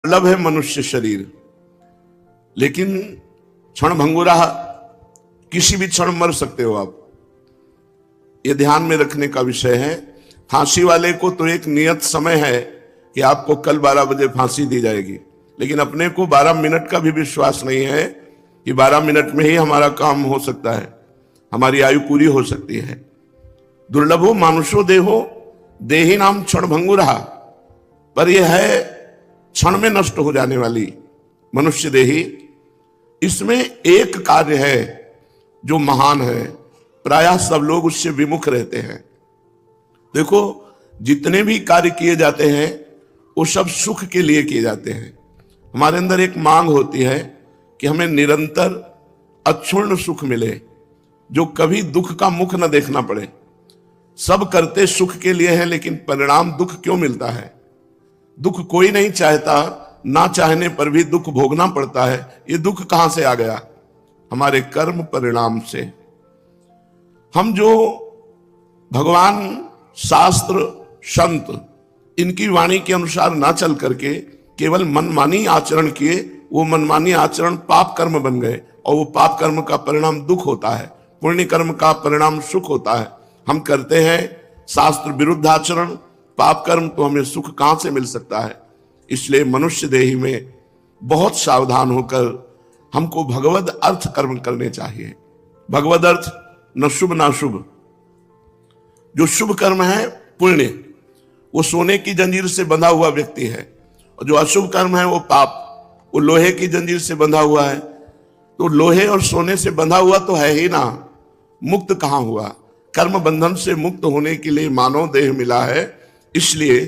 दुर्लभ है मनुष्य शरीर, लेकिन क्षण भंगुरा, किसी भी क्षण मर सकते हो आप। ये ध्यान में रखने का विषय है। फांसी वाले को तो एक नियत समय है कि आपको कल 12 बजे फांसी दी जाएगी, लेकिन अपने को 12 मिनट का भी विश्वास नहीं है कि 12 मिनट में ही हमारा काम हो सकता है, हमारी आयु पूरी हो सकती है। दुर्लभो मानुषो देहो देही नाम क्षण भंगुरा, पर यह है क्षण में नष्ट हो जाने वाली मनुष्य देही। इसमें एक कार्य है जो महान है, प्रायः सब लोग उससे विमुख रहते हैं। देखो, जितने भी कार्य किए जाते हैं वो सब सुख के लिए किए जाते हैं। हमारे अंदर एक मांग होती है कि हमें निरंतर अक्षुण्ण सुख मिले, जो कभी दुख का मुख न देखना पड़े। सब करते सुख के लिए है, लेकिन परिणाम दुख क्यों मिलता है? दुख कोई नहीं चाहता, ना चाहने पर भी दुख भोगना पड़ता है। ये दुख कहां से आ गया? हमारे कर्म परिणाम से। हम जो भगवान, शास्त्र, संत, इनकी वाणी के अनुसार ना चल करके केवल मनमानी आचरण किए, वो मनमानी आचरण पाप कर्म बन गए, और वो पाप कर्म का परिणाम दुख होता है, पुण्य कर्म का परिणाम सुख होता है। हम करते हैं शास्त्र विरुद्ध आचरण, पाप कर्म, तो हमें सुख कहां से मिल सकता है? इसलिए मनुष्य देही में बहुत सावधान होकर हमको भगवद अर्थ कर्म करने चाहिए। भगवद अर्थ न शुभ ना शुभ। जो शुभ कर्म है पुण्य, वो सोने की जंजीर से बंधा हुआ व्यक्ति है, और जो अशुभ कर्म है वो पाप, वो लोहे की जंजीर से बंधा हुआ है। तो लोहे और सोने से बंधा हुआ तो है ही ना, मुक्त कहां हुआ? कर्म बंधन से मुक्त होने के लिए मानव देह मिला है। इसलिए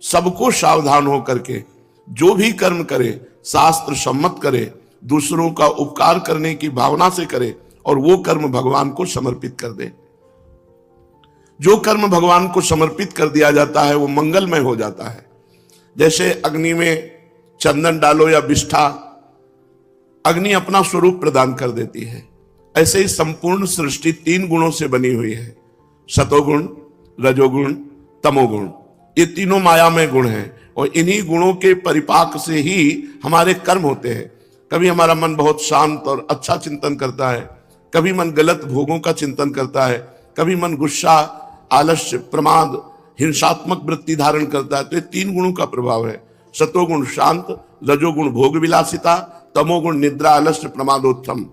सबको सावधान होकर के जो भी कर्म करे शास्त्र सम्मत करे, दूसरों का उपकार करने की भावना से करे, और वो कर्म भगवान को समर्पित कर दे। जो कर्म भगवान को समर्पित कर दिया जाता है वो मंगलमय हो जाता है। जैसे अग्नि में चंदन डालो या विष्ठा, अग्नि अपना स्वरूप प्रदान कर देती है। ऐसे ही संपूर्ण सृष्टि 3 गुणों से बनी हुई है, सतोगुण, रजोगुण, तमोगुण। ये तीनों मायामय गुण हैं, और इन्हीं गुणों के परिपाक से ही हमारे कर्म होते हैं। कभी हमारा मन बहुत शांत और अच्छा चिंतन करता है, कभी मन गलत भोगों का चिंतन करता है, कभी मन गुस्सा, आलस्य, प्रमाद, हिंसात्मक वृत्ति धारण करता है। तो ये 3 गुणों का प्रभाव है। सतोगुण शांत, रजोगुण भोग विलासिता, तमोगुण निद्रा, आलस्य, प्रमादोत्थम।